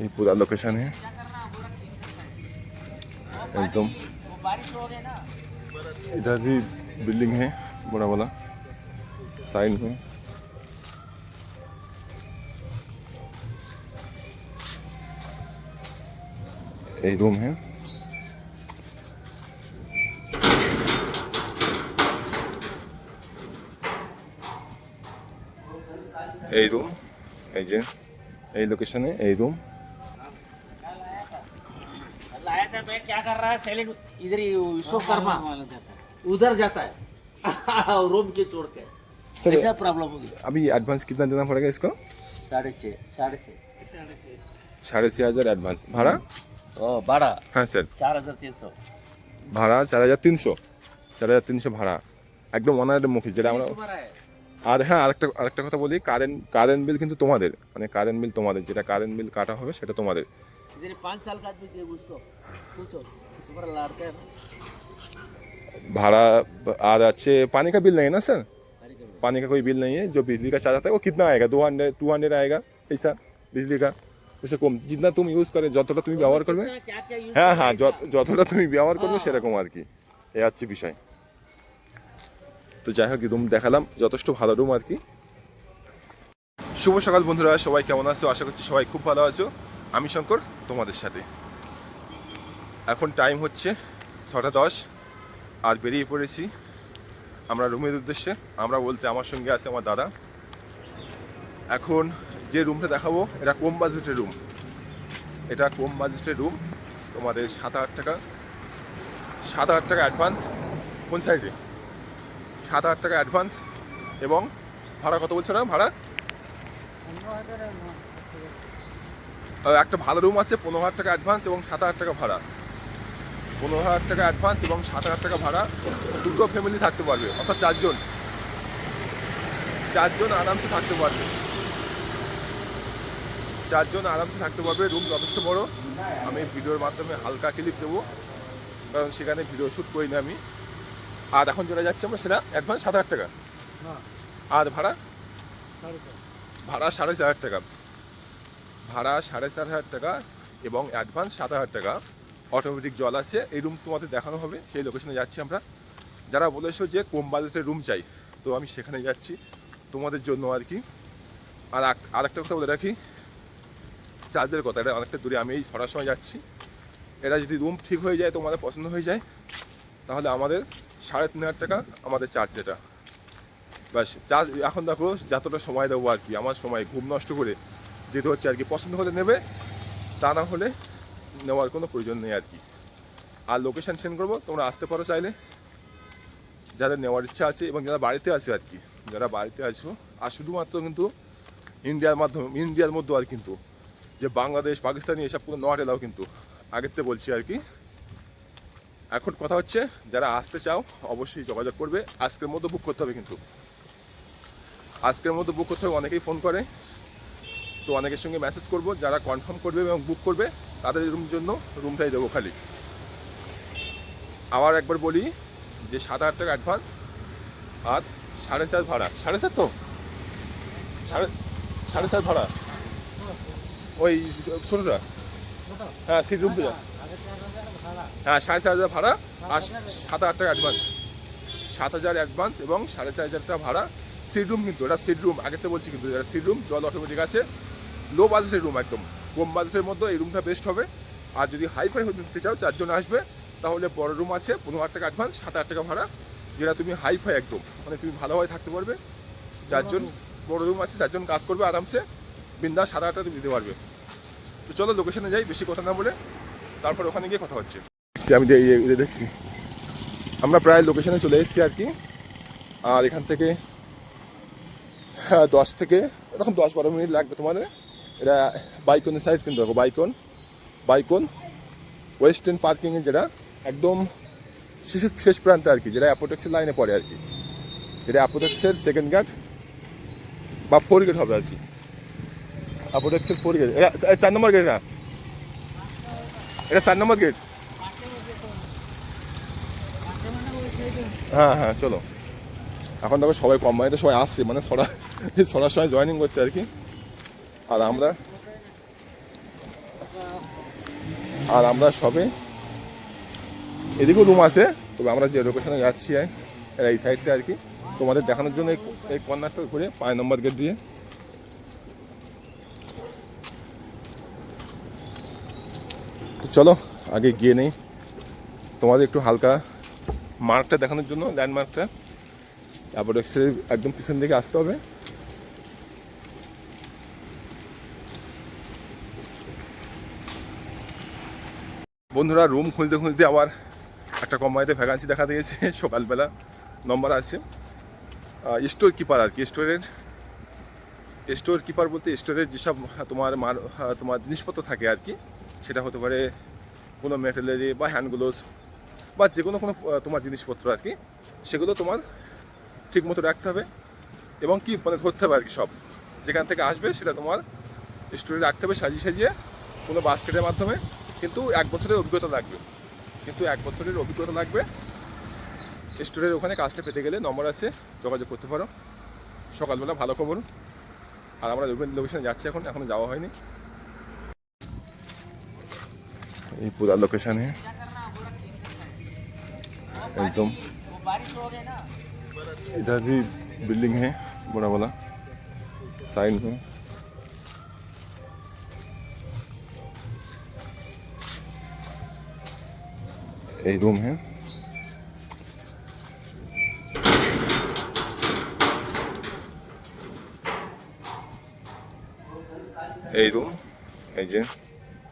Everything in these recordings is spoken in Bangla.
ये पूरा लोकेशन है एकदम। इधर भी बिल्डिंग है बड़ा वाला साइड में। ये रूम है। ये रूम ये लोकेशन है। ये रूम लाया था मैं क्या कर रहा है सैलेंट इधर ही विश्वकर्मा उधर जाता है रूम के छोड़ के सर। ऐसा प्रॉब्लम होगी। अभी एडवांस कितना देना पड़ेगा इसको? 6,500 एडवांस। भाड़ा? भाड़ा हाँ सर 4,300 ভাড়া 4,300 ভাড়া একদম অনারের মুখে যেটা আমরা। আর হ্যাঁ আরেকটা কথা বলি, কারেন্ট বিল কিন্তু তোমাদের, মানে কারেন্ট বিল তোমাদের, যেটা কারেন্ট বিল কাটা হবে সেটা তোমাদের। इधर 5 साल का आदमी दे उसको पूछो तुम्हारा लड़का है भाड़ा। और अच्छे पानी का बिल नहीं है ना सर? पानी का कोई बिल नहीं है। जो बिजली का चार्ज आता है वो कितना आएगा? 200 आएगा ऐसा बिजली का। उससे कम जितना तुम यूज करे যতটা তুমি ব্যবহার করবে। হ্যাঁ হ্যাঁ যতটা তুমি ব্যবহার করবে সেরকম আর কি। এই হচ্ছে বিষয়। তো যাই হোক রুম দেখালাম, যথেষ্ট ভালো রুম আর কি। শুভ সকাল বন্ধুরা, সবাই কেমন আছো? আশা করছি সবাই খুব ভালো আছো। আমি শঙ্কর তোমাদের সাথে। এখন টাইম হচ্ছে 6:10 আর বেরিয়ে পড়েছি আমরা রুমের উদ্দেশ্যে। আমরা বলতে আমার সঙ্গে আছে আমার দাদা। এখন যে রুমটা দেখাবো এটা কম বাজেটের রুম। এটা কম বাজেটের রুম, তোমাদের 7,000 টাকা অ্যাডভান্স। কোন সাইডে? 7,000 টাকা অ্যাডভান্স এবং ভাড়া কত বলছে না? ভাড়া একটা ভালো রুম আছে 15,000 টাকা অ্যাডভান্স এবং 7,000 টাকা ভাড়া। 15,000 টাকা অ্যাডভান্স এবং 7,000 টাকা ভাড়া। দুটো ফ্যামিলি থাকতে পারবে, অর্থাৎ চারজন আরামসে থাকতে পারবে। রুম যথেষ্ট বড়। আমি ভিডিওর মাধ্যমে হালকা ক্লিপ দেবো, কারণ সেখানে ভিডিও শ্যুট করি না আমি। আর এখন যেটা যাচ্ছে আমরা সেটা অ্যাডভান্স 7,000 টাকা আর ভাড়া 4,500 টাকা। ভাড়া 4,500 টাকা এবং অ্যাডভান্স 7,000 টাকা। অটোমেটিক জল আছে। এই রুম তোমাদের দেখানো হবে, সেই লোকেশনে যাচ্ছি আমরা। যারা বলেছো যে কম বাজেটের রুম চাই, তো আমি সেখানে যাচ্ছি তোমাদের জন্য আর কি। আর একটা কথা বলে রাখি, চার্জের কথা। এটা অনেকটা দূরে, আমি এই ছটার সময় যাচ্ছি। এটা যদি রুম ঠিক হয়ে যায়, তোমাদের পছন্দ হয়ে যায়, তাহলে আমাদের 3,500 টাকা আমাদের চার্জ। এটা ব্যাস চার্জ। এখন দেখো যতটা সময় দেবো আর কি, আমার সময় ঘুম নষ্ট করে যেতে হচ্ছে আর কি। পছন্দ হলে নেবে, তা না হলে নেওয়ার কোনো প্রয়োজন নেই আর কি। আর লোকেশান সেন্ড করবো, তোমরা আসতে পারো চাইলে, যাদের নেওয়ার ইচ্ছা আছে এবং যারা বাড়িতে আছে আর কি। যারা বাড়িতে আছো, আর শুধুমাত্র কিন্তু ইন্ডিয়ার মধ্যে আর কিন্তু যে বাংলাদেশ পাকিস্তানি এসব কোনো নট এলাও কিন্তু, আগের থেকে বলছি আর কি। এখন কথা হচ্ছে যারা আসতে চাও অবশ্যই যোগাযোগ করবে। আজকের মধ্যে বুক করতে হবে কিন্তু, আজকের মধ্যে বুক করতে হবে। অনেকেই ফোন করে, তো অনেকের সঙ্গে মেসেজ করব। যারা কনফার্ম করবে এবং বুক করবে তাদের জন্য রুমটাই দেবো খালি। আবার একবার বলি যে 7,000 টাকা অ্যাডভান্স আর 4,500 ভাড়া। 4,500 তো 4,500 ভাড়া ওই ছোটোটা। হ্যাঁ সিট রুম তো, হ্যাঁ 4,500 ভাড়া আর 7,000 টাকা অ্যাডভান্স। 7,000 অ্যাডভান্স এবং 4,500 টাকা ভাড়া। সিট রুম কিন্তু, এটা সিট রুম, আগেতে বলছি কিন্তু। এটা সিট রুম, জল অটোমেটিক আছে। লো বাজেটের রুম, একদম কম বাজেটের মধ্যে এই রুমটা বেস্ট হবে। আর যদি হাইফাই নিতে চাও, 4 জন আসবে, তাহলে বড় রুম আছে 15,000 টাকা অ্যাডভান্স, 7,000 টাকা ভাড়া। যেটা তুমি হাইফাই একদম, মানে তুমি ভালোভাবে থাকতে পারবে। 4 জন বড় রুম আছে, 4 জন কাজ করবে আরামসে, বিন্দাস 7,000 টাকা তুমি দিতে পারবে। তো চলো লোকেশনে যাই, বেশি কথা না বলে, তারপর ওখানে গিয়ে কথা হচ্ছে। আমি দেখছি আমরা প্রায় লোকেশনে চলে এসেছি আর কি। আর এখান থেকে 10 থেকে এরকম 10-12 মিনিট লাগবে তোমার। এটা বাইকনের সাইড কিন্তু, দেখো বাইকন ওয়েস্ট এন্ড পার্কিংয়ে, যেটা একদম শেষ প্রান্তে আর কি, যেটা অ্যাপোটেক্সের লাইনে পড়ে আর কি। যেটা অ্যাপোটেক্সের 2nd গেট বা 4 গেট হবে আর কি। অ্যাপোটেক্সের 4 গেট, এটা 4 নম্বর গেট। না এটা 4 নম্বর গেট। হ্যাঁ হ্যাঁ চলো। এখন দেখো সবাই কোম্পানিতে সবাই আসছে, মানে ছড়ার সময় জয়েনিং করছে আর কি। আর আমরা আর আমরা সবে এদিকেও রুম আছে, তবে আমরা যে লোকেশনে যাচ্ছি এই সাইডটা আর কি তোমাদের দেখানোর জন্য এই কর্নারটা ঘুরে 5 নম্বর গেট দিয়ে। তো চলো আগে গিয়ে নেই, তোমাদের একটু হালকা মার্কটা দেখানোর জন্য, ল্যান্ডমার্কটা। তারপর একদম পিছন দিকে আসতে হবে। বন্ধুরা রুম খুলতে খুলতে আবার একটা কোম্পানিতে ভ্যাকান্সি দেখা দিয়েছে সকালবেলা, নম্বর আছে স্টোর কিপার আর কি। স্টোর কিপার বলতে স্টোরের যেসব তোমার জিনিসপত্র থাকে আর কি, সেটা হতে পারে কোনো মেটেরিয়ালি বা হ্যান্ড গ্লোভস বা যে কোনো তোমার জিনিসপত্র আর কি, সেগুলো তোমার ঠিক মতো রাখতে হবে এবং কি মানে ধরতে হবে আর কি। সব যেখান থেকে আসবে সেটা তোমার স্টোরে রাখতে হবে সাজিয়ে সাজিয়ে কোনো বাস্কেটের মাধ্যমে। কিন্তু 1 বছরের অভিজ্ঞতা লাগবে, স্টোরের ওখানে কাজটা পেতে গেলে নম্বর আছে, যোগাযোগ করতে পারো। সকালবেলা ভালো খবর। আর আমরা লোকেশনে যাচ্ছি, এখনো যাওয়া হয়নি। এই পুরা লোকেশনে एकदम इधर भी बिल्डिंग है बड़ा वाला साइड में। एक रूम है, এই রুম, এই যে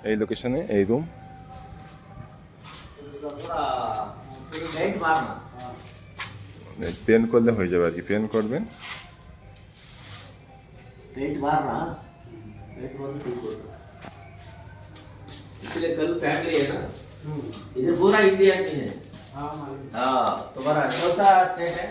এই লোকেশনে এই রুম। পেন করলে হয়ে যাবে আর কি, পেন করবেন। पेंट मारना, पेंट मारना ठीक होता है। इसलिए कल पहन लिए ना, इधर पूरा इंडिया की है। हाँ तुम्हारा कौन सा स्टेट है?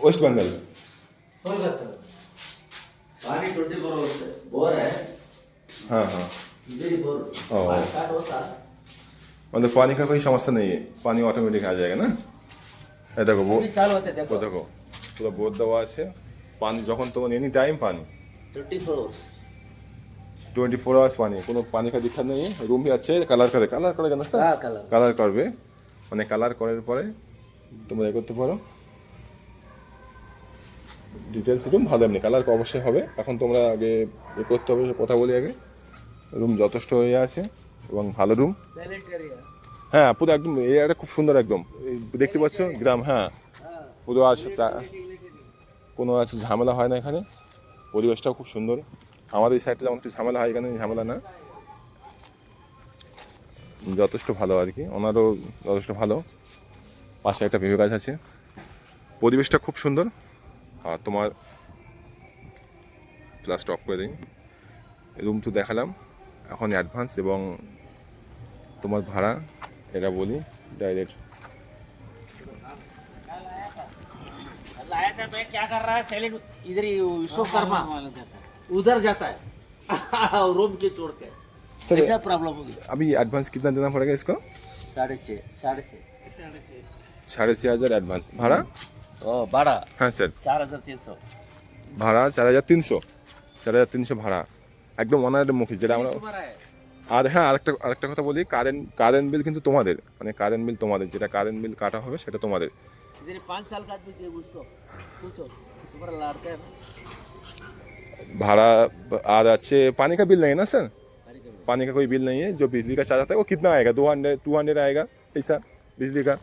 वेस्ट बंगाल। कोलकाता। पानी 24 आवर्स है, बोर है। हाँ हाँ, इधर ही बोर। पानी काट होता है। मतलब पानी का कोई समस्या नहीं है, पानी ऑटोमेटिक आ जाएगा ना। এই দেখো अभी चालू होते देखो। দেখো পুরো বোর্ড দেওয়া আছে, পানি যখন তখন এনি টাইম পানি, 24 आवर्स पानी, কোনো পানি का दिक्कत नहीं है। रूम भी अच्छे कलर करेगा ना सर, हाँ कलर। কালার করবে, মানে কালার করার পরে তোমরা করতে পারো। ডিটেলস রুম ভালো, এমনি কালার অবশ্যই হবে। এখন তোমরা আগে করতে হবে, কথা বলি আগে। রুম যথেষ্ট হয়ে আছে এবং ভালো রুম। Silent area. হ্যাঁ পুরো একদম এরিয়াটা খুব সুন্দর একদম, দেখতে পাচ্ছ গ্রাম। হ্যাঁ পুরো আছে, কোনো আছে ঝামেলা হয় না এখানে, পরিবেশটাও খুব সুন্দর। আমাদের এই সাইডটা যেমন একটু ঝামেলা হয়, এখানে ঝামেলা না, যথেষ্ট ভালো আর কি। ওনারও যথেষ্ট ভালো। পাশে একটা পেঁপে গাছ আছে, পরিবেশটা খুব সুন্দর। আর তোমার প্লাস টপ করে দিই, রুম তো দেখালাম। এখন অ্যাডভান্স এবং তোমার ভাড়া এটা বলি डायरेक्ट। लाया था मैं, क्या कर रहा है सैलेंट इधर ही विश्वकर्मा उधर जाता है रूम के छोड़ के। सर ऐसा प्रॉब्लम होगी। अभी एडवांस कितना देना पड़ेगा इसको? 6,500 एडवांस। भाड़ा? ओ भाड़ा हाँ सर, 4,300 ভাড়া 4,300 ভাড়া একদম ওনাদের মুখে, যেটা আমরা। तुम्हारा है। আর হ্যাঁ আরেকটা কথা বলি, কারেন্ট বিল কিন্তু তোমাদের, মানে কারেন্ট বিল তোমাদের, যেটা কারেন্ট বিল কাটা হবে সেটা তোমাদের। इधर 5 साल का आदमी के उसको पूछो, तुम्हारा लड़का है ना? भाड़ा और अच्छे पानी का बिल नहीं है ना सर? पानी का बिल। पानी का कोई बिल नहीं है। जो बिजली का चार्ज आता है वो कितना आएगा? 200 आएगा पैसा बिजली का।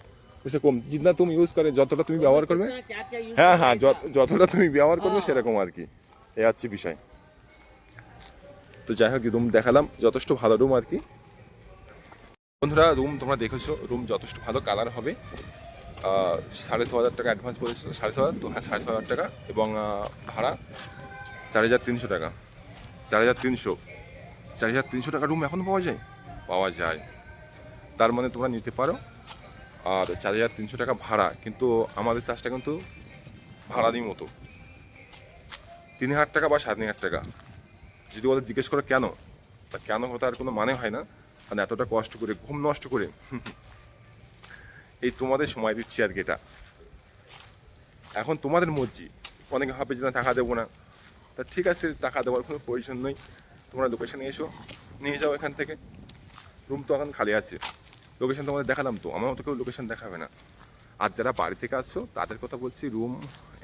उसे कम जितना तुम यूज़ करे, যতটা তুমি ব্যবহার করবে। क्या क्या यूज হ্যাঁ হ্যাঁ, যতটা তুমি ব্যবহার করবে সেরকম আর কি, এই হচ্ছে বিষয়। তো যাই হোক, রুম দেখালাম, যথেষ্ট ভালো রুম আর কি। বন্ধুরা রুম তোমরা দেখেছো, রুম যথেষ্ট ভালো, কালার হবে। 6,500 টাকা অ্যাডভান্স করেছিল, 6,500 তো হ্যাঁ 6,500 টাকা, এবং ভাড়া 4,300 টাকা। 4,300 টাকা রুম এখন পাওয়া যায়। তার মানে তোমরা নিতে পারো। আর 4,300 টাকা ভাড়া, কিন্তু আমাদের চার্জটা কিন্তু ভাড়ারই মতো 3,000 টাকা বা 3,500 টাকা। যদি ওদের জিজ্ঞেস করো কেন, তা কেন হতে আর কোনো মানে হয় না। মানে এতটা কষ্ট করে, ঘুম নষ্ট করে এই তোমাদের সময় দিচ্ছি আর কি। এটা এখন তোমাদের মর্জি। অনেকে ভাবে যে না টাকা দেবো না, তা ঠিক আছে, টাকা দেওয়ার কোনো প্রয়োজন নেই। তোমরা লোকেশনে এসো, নিয়ে যাও এখান থেকে। রুম তো এখন খালি আছে, লোকেশন তোমাদের দেখালাম তো, আমার মতো কেউ লোকেশন দেখাবে না। আর যারা বাড়ি থেকে আসছো তাদের কথা বলছি, রুম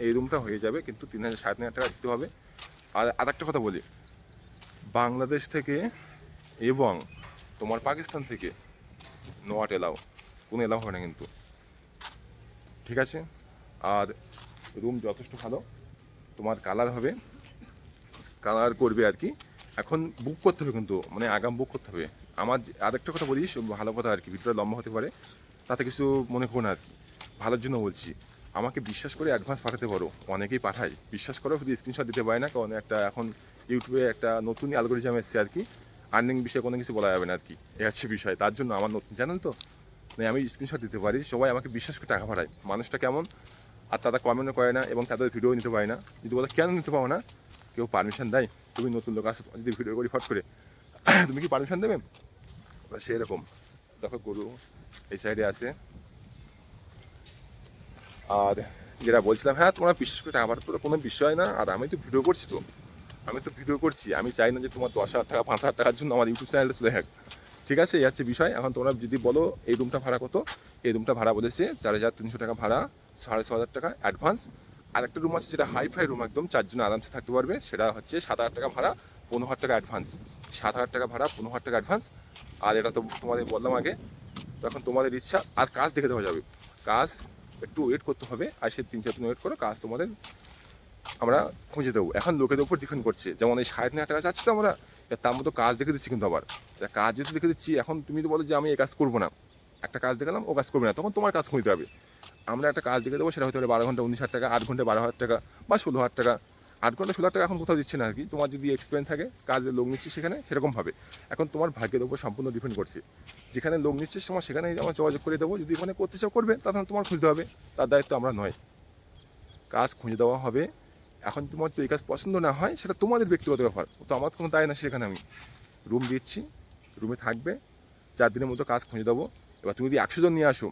এই রুমটা হয়ে যাবে, কিন্তু 3,000 3,500 টাকা দিতে হবে। আর একটা কথা বলি, বাংলাদেশ থেকে এবং তোমার পাকিস্তান থেকে নট এলাও, কোনো এলাও হবে না কিন্তু, ঠিক আছে? আর রুম যথেষ্ট ভালো, তোমার কালার হবে, কালার করবে আর কি। এখন বুক করতে হবে কিন্তু, মানে আগাম বুক করতে হবে। আমার আরেকটা কথা বলিস, ভালো কথা আর কি, ভিডিওটা লম্বা হতে পারে, তাতে কিছু মনে করো না আর কি, ভালোর জন্য বলছি। আমাকে বিশ্বাস করে অ্যাডভান্স পাঠাতে পারো, অনেকেই পাঠায়, বিশ্বাস করো, শুধু স্ক্রিনশট দিতে পারে না, কারণ একটা এখন ইউটিউবে একটা নতুন অ্যালগোরিজম এসছে আর কি, আর্নিং বিষয়ে কোনো কিছু বলা যাবে না আর কি, এ হচ্ছে বিষয়। তার জন্য আমার নতুন চ্যানেল তো, মানে আমি স্ক্রিনশট দিতে পারি, সবাই আমাকে বিশ্বাস করে টাকা পাঠায়, মানুষটা কেমন। আর তারা কমেন্টও করে না এবং তাদের ভিডিও নিতে পারে না। যদি বলে কেন নিতে পারো না, কেউ পারমিশন দেয়? তুমি নতুন লোক আসো, যদি ভিডিও করি ফট করে, তুমি কি পারমিশন দেবে? সেরকম দেখো গরু এই সাইডে আছে। আর যেটা বলছিলাম, হ্যাঁ তোমরা বিশ্বাস করে টাকা পাঠাতে, কোনো বিষয় না। আর আমি তো ভিডিও করছি, তো আমি তো ভিডিও করছি, আমি চাই না যে তোমার 10,000 টাকা 5,000 টাকার জন্য আমার ইউটিউব চ্যানেলটা চলে যাক, ঠিক আছে? এই হচ্ছে বিষয়। এখন তোমরা যদি বলো এই রুমটা ভাড়া কত, এই রুমটা ভাড়া বলেছে 4,300 টাকা ভাড়া, 6,500 টাকা অ্যাডভান্স। আর একটা রুম আছে যেটা হাইফাই রুম, একদম 4 জন আরামসে থাকতে পারবে, সেটা হচ্ছে 7,000 টাকা ভাড়া, 15,000 টাকা অ্যাডভান্স। 7,000 টাকা ভাড়া, 15,000 টাকা অ্যাডভান্স। আর এটা তো তোমাদের বললাম আগে, তখন তোমাদের ইচ্ছা। আর কাজ দেখে দেওয়া যাবে, কাজ একটু ওয়েট করতে হবে, আর সেই 3-4 দিন ওয়েট করো, কাজ তোমাদের আমরা খুঁজে দেবো। এখন লোকেদের উপর ডিপেন্ড করছে, যেমন এই 9,500 টাকা চাচ্ছি তো আমরা, তার মতো কাজ দেখে দিচ্ছি কিন্তু আবার। কাজ যেহেতু দেখে দিচ্ছি, এখন তুমি তো বলো যে আমি এই কাজ করবো না, একটা কাজ দেখালাম ও কাজ করবে না, তখন তোমার কাজ খুঁজতে হবে। আমরা একটা কাজ দেখে দেবো, সেটা হতে পারে 12 ঘন্টা 19,000 টাকা, 8 ঘন্টা 12,000 টাকা, বা 16,000 টাকা। 8 ঘন্টা 16,000 টাকা এখন কোথাও দিচ্ছে না আর কি, তোমার যদি এক্সপিরিয়েন্স থাকে, কাজে লোক নিচ্ছি সেখানে, সেরকমভাবে। এখন তোমার ভাগ্যের উপর সম্পূর্ণ ডিপেন্ড করছে, যেখানে লোক নিচ্ছে সময় সেখানে আমরা যোগাযোগ করে দেবো। যদি ওখানে করতে চাও করবে, তখন তোমার খুঁজতে হবে, তার দায়িত্ব আমরা নয়, কাজ খুঁজে দেওয়া হবে। এখন তোমার তো এই কাজ পছন্দ না হয়, সেটা তোমাদের ব্যক্তিগত ব্যাপার, তো আমার কোনো দায় না। সেখানে আমি রুম দিচ্ছি, রুমে থাকবে, 4 দিনের মতো কাজ খুঁজে দেবো। এবার তুমি যদি 100 জন নিয়ে আসো,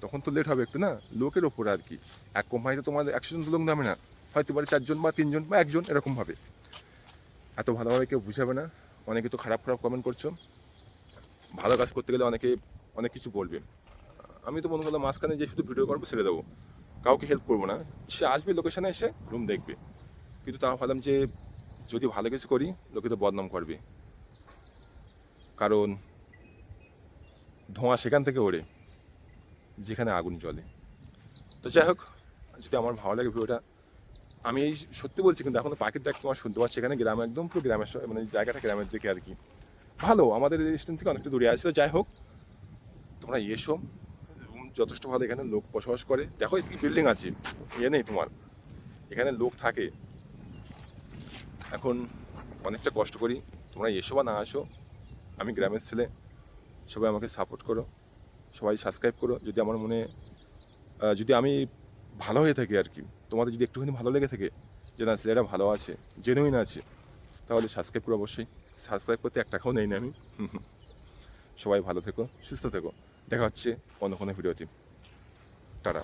তখন তো লেট হবে একটু না, লোকের ওপরে আর কি। এক কোম্পানিতে তোমাদের 100 জন তো লোক নামে না, হয়তো পারে 4 জন বা 3 জন বা 1 জন, এরকমভাবে। এত ভালোভাবে কেউ বুঝাবে না। অনেকে তো খারাপ খারাপ কমেন্ট করছো, ভালো কাজ করতে গেলে অনেকে অনেক কিছু বলবে। আমি তো মনে করলাম মাঝখানে যে শুধু ভিডিও করবো, ছেড়ে দেবো, কাউকে হেল্প করবো না। সে আসবে লোকেশনে, এসে রুম দেখবে। কিন্তু তাও ভাবলাম যে যদি ভালো কিছু করি, লোকে তো বদনাম করবে, কারণ ধোঁয়া সেখান থেকে ওড়ে যেখানে আগুন জ্বলে। তো যাই হোক, যদি আমার ভালো লাগে ভিডিওটা, আমি এই সত্যি বলছি, কিন্তু এখনো পাখির ডাক তোমার শুনতে পাচ্ছি এখানে, গ্রামে একদম পুরো গ্রামের মানে জায়গাটা গ্রামের দিকে আর কি, ভালো, আমাদের স্টেশন থেকে অনেকটা দূরে আছে। যাই হোক, তোমরা এসো, রুম যথেষ্ট ভালো, এখানে লোক বসবাস করে। দেখো এদিকে বিল্ডিং আছে, ইয়ে নেই তোমার, এখানে লোক থাকে। এখন অনেকটা কষ্ট করি, তোমরা এসো বা না আসো, আমি গ্রামের ছেলে, সবাই আমাকে সাপোর্ট করো, সবাই সাবস্ক্রাইব করো। যদি আমার মনে যদি আমি ভালো হয়ে থাকি আর কি, তোমাদের যদি একটুখানি ভালো লেগে থাকে, যে না ছেলেটা ভালো আছে, জেনুইন আছে, তাহলে সাবস্ক্রাইব করো অবশ্যই। সাবস্ক্রাইব করতে 1 টাকাও নেই না আমি। সবাই ভালো থেকো, সুস্থ থেকো, দেখা হচ্ছে অন্য কোনো ভিডিওতে। টাটা।